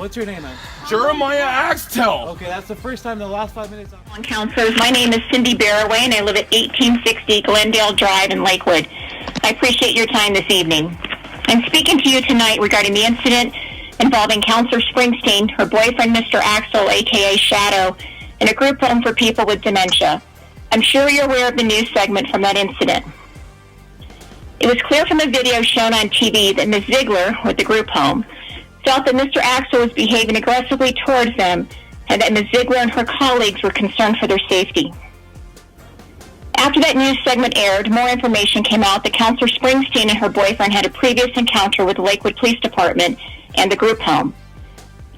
What's your name, man? Jeremiah Axtell. Okay, that's the first time in the last 5 minutes. Counselors, my name is Cindy Barraway, and I live at 1860 Glendale Drive in Lakewood. I appreciate your time this evening. I'm speaking to you tonight regarding the incident involving Counselor Springsteen, her boyfriend, Mr. Axel, a.k.a. Shadow, in a group home for people with dementia. I'm sure you're aware of the news segment from that incident. It was clear from the video shown on TV that Ms. Ziegler, with the group home, felt that Mr. Axel was behaving aggressively towards them and that Ms. Ziegler and her colleagues were concerned for their safety. After that news segment aired, more information came out that Counselor Springsteen and her boyfriend had a previous encounter with the Lakewood Police Department and the group home.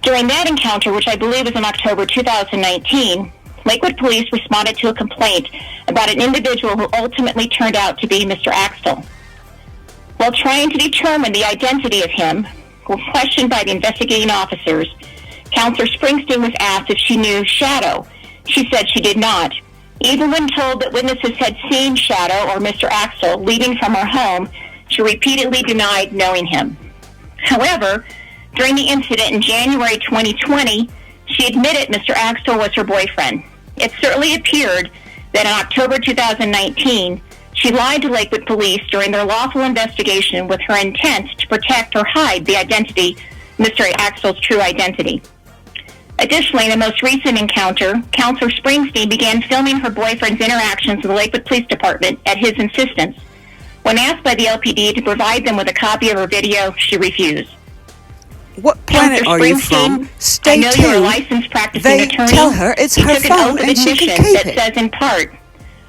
During that encounter, which I believe was in October 2019, Lakewood Police responded to a complaint about an individual who ultimately turned out to be Mr. Axtell. While trying to determine the identity of him, when questioned by the investigating officers, Counselor Springsteen was asked if she knew Shadow. She said she did not. Even when told that witnesses had seen Shadow or Mr. Axtell leaving from her home, she repeatedly denied knowing him. However, during the incident in January 2020, she admitted Mr. Axtell was her boyfriend. It certainly appeared that in October 2019, she lied to Lakewood Police during their lawful investigation with her intent to protect or hide the identity, Mr. Axtell's true identity. Additionally, in the most recent encounter, Counselor Springsteen began filming her boyfriend's interactions with the Lakewood Police Department at his insistence. When asked by the LPD to provide them with a copy of her video, she refused. What planet are you from? Stay I know tuned. you're a licensed practicing attorney. Tell her it's her took an phone oath of and she admission can keep that it. says in part,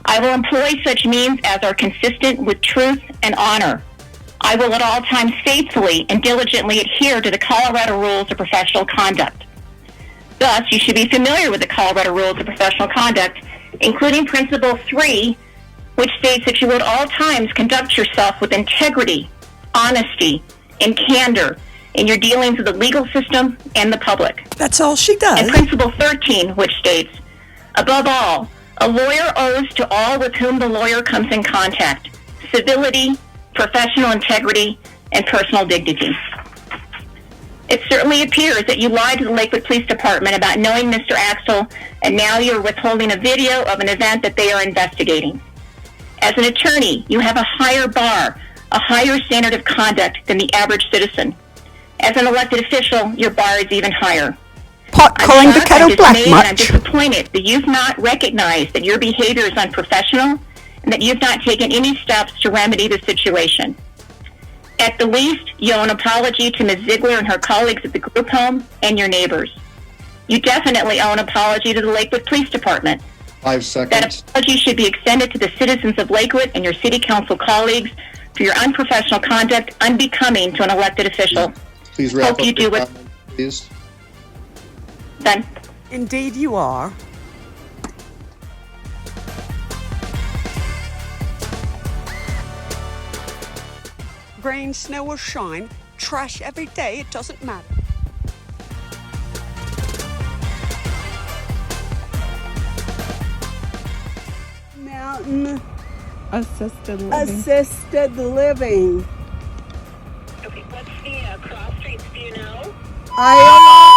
I will employ such means as are consistent with truth and honor. I will at all times faithfully and diligently adhere to the Colorado Rules of Professional Conduct. Thus, you should be familiar with the Colorado Rules of Professional Conduct, including Principle 3, which states that you will at all times conduct yourself with integrity, honesty, and candor in your dealings with the legal system and the public. That's all she does. And Principle 13, which states, above all, a lawyer owes to all with whom the lawyer comes in contact civility, professional integrity, and personal dignity. It certainly appears that you lied to the Lakewood Police Department about knowing Mr. Axtell, and now you're withholding a video of an event that they are investigating. As an attorney, you have a higher bar, a higher standard of conduct than the average citizen. As an elected official, your bar is even higher. Pot calling the kettle black much. I'm disappointed that you've not recognized that your behavior is unprofessional and that you've not taken any steps to remedy the situation. At the least, you owe an apology to Ms. Ziegler and her colleagues at the group home and your neighbors. You definitely owe an apology to the Lakewood Police Department. 5 seconds. That apology should be extended to the citizens of Lakewood and your city council colleagues for your unprofessional conduct unbecoming to an elected official. Please wrap Hope up you do your what- comment, please. Done. Indeed you are. Rain, snow or shine, trash every day, it doesn't matter. Mountain Assisted living. assisted living. Okay, what's the cross streets, do you know? Iowa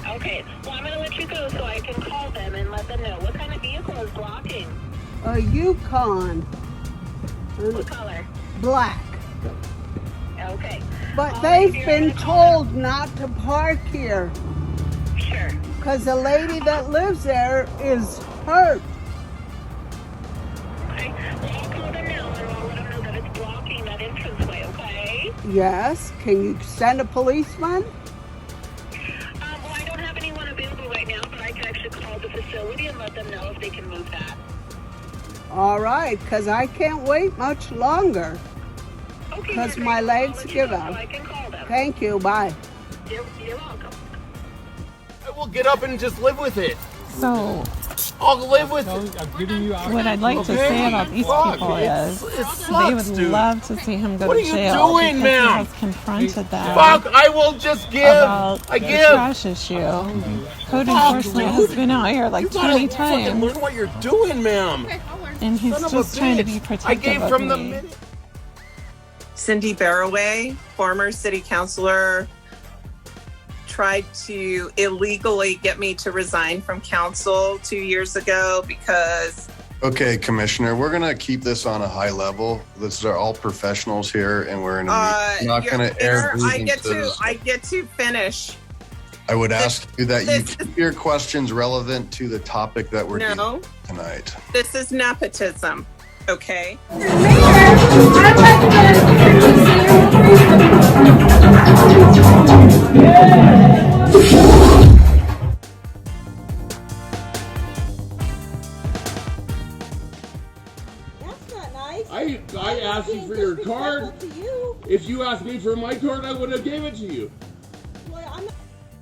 and Okay, well, I'm going to let you go so I can call them and let them know. What kind of vehicle is blocking? a Yukon. What color? Black. Okay. But All right, they've you're been gonna call told not to park here them. Sure. because the lady that lives there is hurt. Okay. Well, I'll call them now and I'll let them know that it's blocking that entranceway, okay? Yes. Can you send a policeman? Well, I don't have anyone available right now, but I can actually call the facility and let them know if they can move that. All right, because I can't wait much longer. Okay. Because Margaret, my I'll legs let you give go out. So I can call them. Thank you. Bye. You're welcome. I will get up and just live with it. So, I'll live with So, it. I'm giving you what I'd like to say about these people is It they sucks, would dude. love to see him go What to are you jail doing, because ma'am? he has confronted them Fuck, I will just give. about I the give. trash issue. Code enforcement has been out here like You gotta 20 fucking times, learn what you're doing, ma'am. and he's Son of a just trying to bitch. be I protective gave of from the me. minute. Cindy Barraway, former city councilor, tried to illegally get me to resign from council 2 years ago because... Okay, Commissioner, we're going to keep this on a high level. This are all professionals here, and we're not going to air grievances. I get to finish. I would ask you that you keep your questions relevant to the topic that we're dealing with tonight. This is nepotism, okay? I asked you for your card. If you asked me for my card, I would have gave it to you. Well, I'm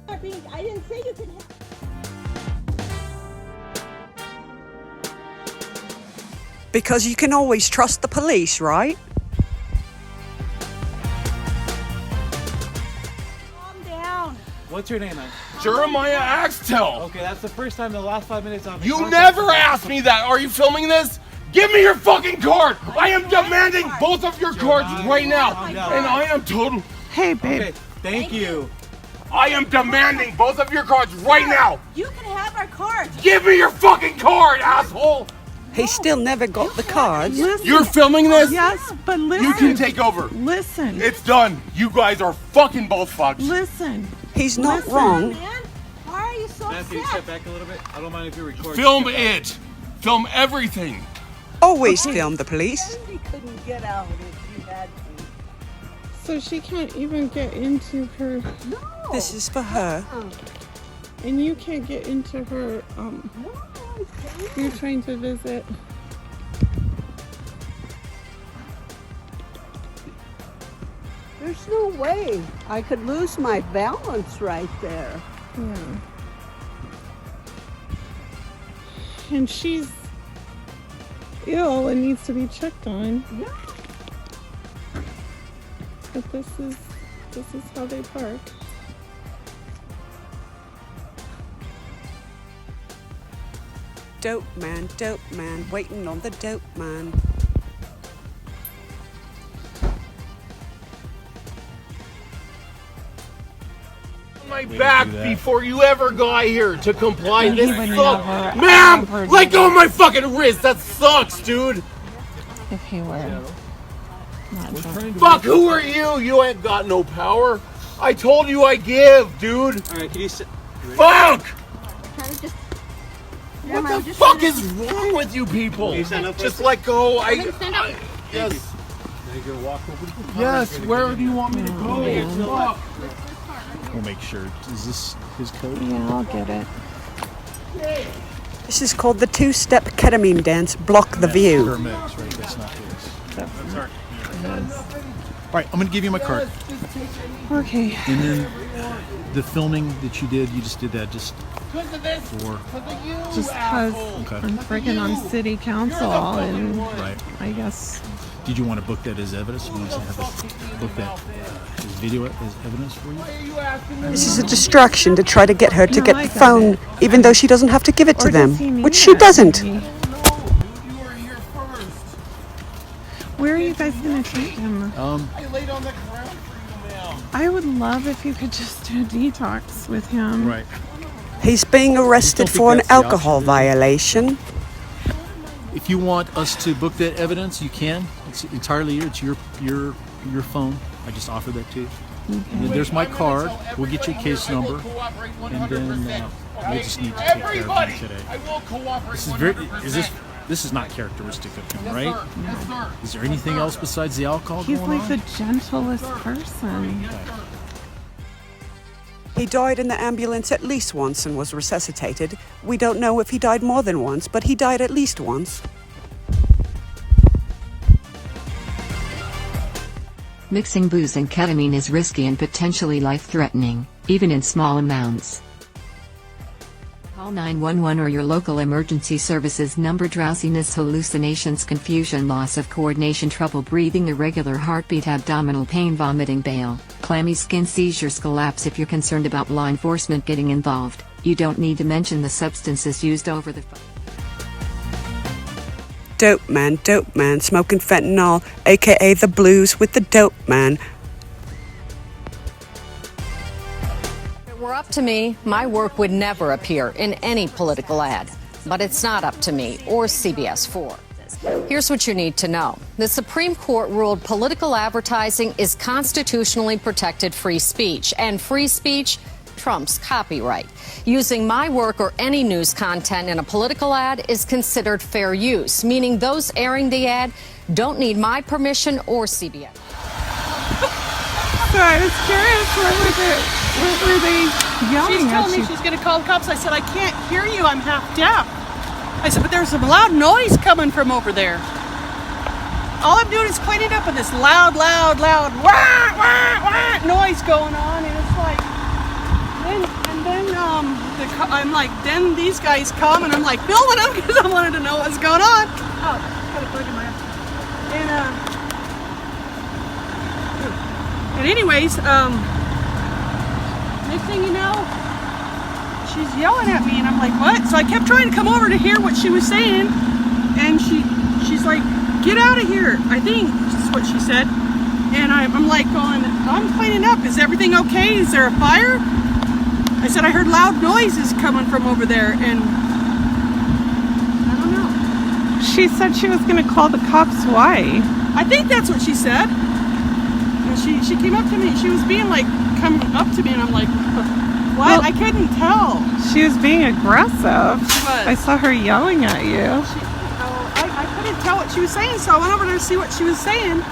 not being, I didn't say you could have. Because you can always trust the police, right? Calm down. What's your name, man? Jeremiah Axtell. Okay, that's the first time in the last 5 minutes I've been You contacted. never asked me that. Are you filming this? Give me your fucking card. I am demanding both of your cards right now. And I am total. Hey, babe. Okay, thank you. I am demanding both of your cards right now. You can have our cards. Give me your fucking card, asshole. He still never got the cards. Listen. You're filming this? Yes, but listen. You can take over. Listen. It's done. You guys are fucking both fucked. Listen. He's not Listen. wrong. Man, why are you so Man, can you upset? step back a little bit? I don't mind if you record. Film it. Film everything. Always film the police. Cindy couldn't get out if she had to. So she can't even get into her, This is for her. and you can't get into her, you're trying to visit. There's no way I could lose my balance right there. Yeah. And she's ill and needs to be checked on. Yeah. But this is how they park. Dope man, waiting on the dope man. My back before you ever got here to comply. This would sucks. never, Ma'am, ever let go of my fucking wrist. That sucks, dude. If he were not drunk. Fuck, who are you? You ain't got no power. I told you I give, dude. All right, can you sit? Fuck! Trying to just. What the fuck is wrong with you people? you stand up for Just let go. Stand up. Yes. Now you gonna walk over to the car. Yes. Where do you want me to go? Fuck. We'll make sure. Is this his code? Yeah, I'll get it. This is called the two-step ketamine dance. Block the view. Mix, right? That's not his. All right, I'm going to give you my card. Okay. And then the filming that you did, you just did that just for... Just because Okay. I'm freaking on city council and Right. I guess. Did you want to book that as evidence? You want to have us book that as video as evidence for you? This is a distraction to try to get her to No, get I the got phone, it. even though she doesn't have to give it to Or them, does he mean which she that? doesn't. You were here first. Where are you guys going to take him? I laid on the ground for you, ma'am. I would love if you could just do a detox with him. Right. He's being arrested think for an that's the alcohol option. violation. If you want us to book that evidence, you can. It's entirely you. It's your phone. I just offered that to you. And then there's my card. We'll get you a case number. And then we'll just need to take care of him today. I will cooperate. This is very... This is not characteristic of him, right? Yes, sir. Is there anything else besides the alcohol He's going like on? the gentlest person. He died in the ambulance at least once and was resuscitated. We don't know if he died more than once, but he died at least once. Mixing booze and ketamine is risky and potentially life-threatening, even in small amounts. Call 911 or your local emergency services number. Drowsiness, hallucinations, confusion, loss of coordination, trouble breathing, irregular heartbeat, abdominal pain, vomiting, bale, clammy skin, seizures, collapse. If you're concerned about law enforcement getting involved, you don't need to mention the substances used over the phone. dope man, smoking fentanyl, aka the blues with the dope man. If it were up to me, my work would never appear in any political ad. But it's not up to me or CBS 4. Here's what you need to know. The Supreme Court ruled political advertising is constitutionally protected free speech, and free speech trumps copyright. Using my work or any news content in a political ad is considered fair use, meaning those airing the ad don't need my permission or CBS. So I was curious, what were they yelling She's telling me she's going to call the cops. I said, I can't hear you. I'm half deaf. I said, but there's some loud noise coming from over there. All I'm doing is cleaning up with this loud, wah, wah, wah noise going on. And it's like, I'm like, then these guys come and I'm like filming them because I wanted to know what's going on. Oh, got a bug in my eye. And anyways, next thing you know, she's yelling at me and I'm like, what? So I kept trying to come over to hear what she was saying, and she's like, get out of here, I think is what she said. And I'm like going, I'm cleaning up, is everything okay? Is there a fire? I said, I heard loud noises coming from over there, and I don't know. She said she was going to call the cops. Why? I think that's what she said. And she came up to me. She was being like, coming up to me, and I'm like, what? Well, I couldn't tell. She was being aggressive. She was. I saw her yelling at you. I couldn't tell what she was saying, so I went over there to see what she was saying.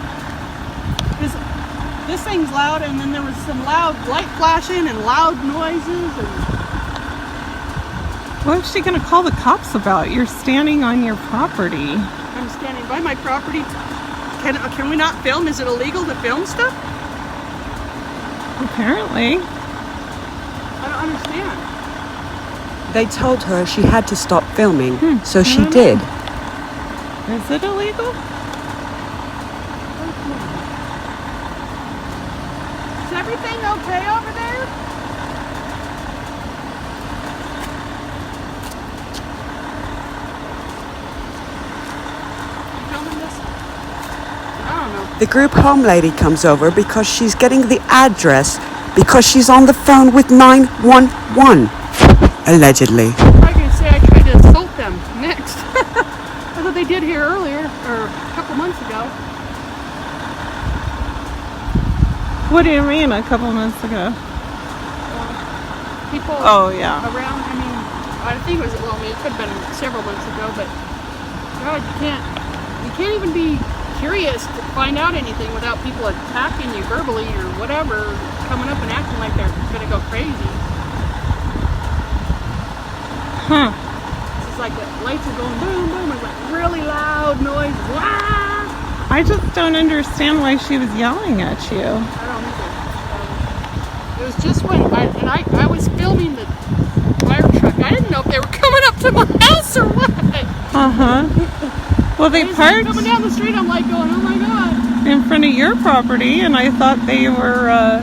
This thing's loud, and then there was some loud light flashing and loud noises. What is she going to call the cops about? You're standing on your property. I'm standing by my property. Can we not film? Is it illegal to film stuff? Apparently. I don't understand. They told her she had to stop filming, so she did. Is it illegal? Is everything okay over there? You filming this? I don't know. The group home lady comes over because she's getting the address because she's on the phone with 911, allegedly. I'm not going to say I tried to assault them next. That's what they did here earlier, or a couple months ago. What do you mean a couple months ago? People yeah. around, I think it was, it could have been several months ago, but God, you can't even be curious to find out anything without people attacking you verbally or whatever, coming up and acting like they're going to go crazy. Huh. It's just like the lights are going boom, boom, it's like really loud noise. Wah! I just don't understand why she was yelling at you. I don't either. It was just when I was filming the fire truck. I didn't know if they were coming up to my house or what. Well, they parked coming down the street. I'm like going, oh my God. in front of your property, and I thought they were.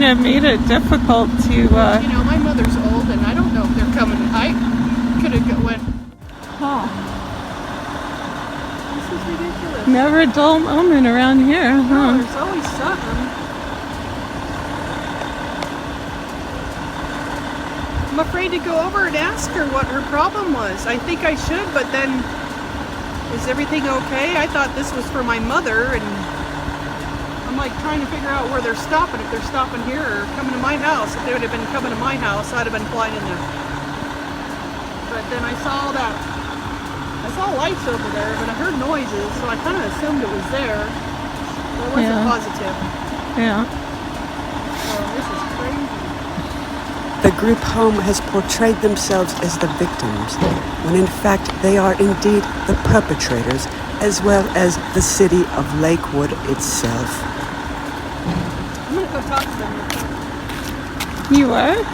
It made it difficult to. My mother's old, and I don't know if they're coming. I could have went. Oh. This is ridiculous. Never a dull moment around here, huh? No, there's always something. I'm afraid to go over and ask her what her problem was. I think I should, but then, is everything okay? I thought this was for my mother, and I'm like trying to figure out where they're stopping. If they're stopping here or coming to my house. If they would have been coming to my house, I'd have been flying in there. But then I saw lights over there, but I heard noises, so I kind of assumed it was there. But I wasn't positive. Yeah. So this is crazy. The group home has portrayed themselves as the victims, when in fact they are indeed the perpetrators, as well as the city of Lakewood itself. I'm going to go talk to them. You are?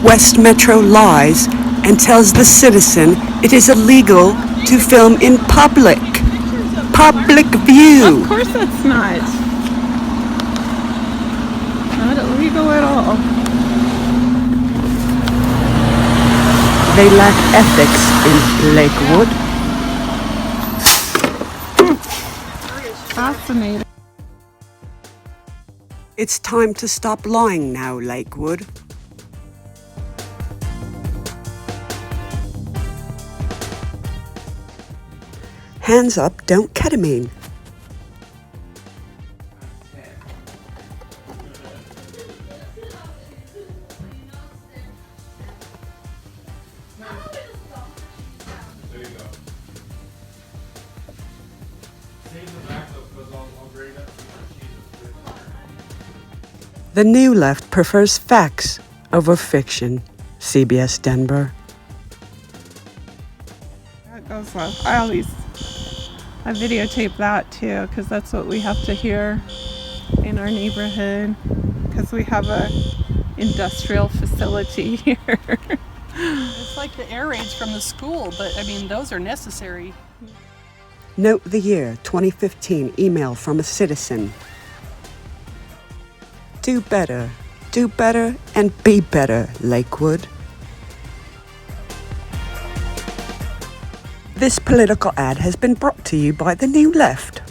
West Metro lies and tells the citizen it is illegal to film in public. Public view. Of course that's not. Not illegal at all. They lack ethics in Lakewood. Fascinating. It's time to stop lying now, Lakewood. Hands up, don't ketamine. There you go. Save the back though, because I'll grade up The New Left prefers facts over fiction. CBS Denver. That goes well. I videotape that too, because that's what we have to hear in our neighborhood, because we have a industrial facility here. It's like the air raids from the school, but I mean, those are necessary. Note the year 2015 email from a citizen. Do better, and be better, Lakewood. This political ad has been brought to you by the New Left.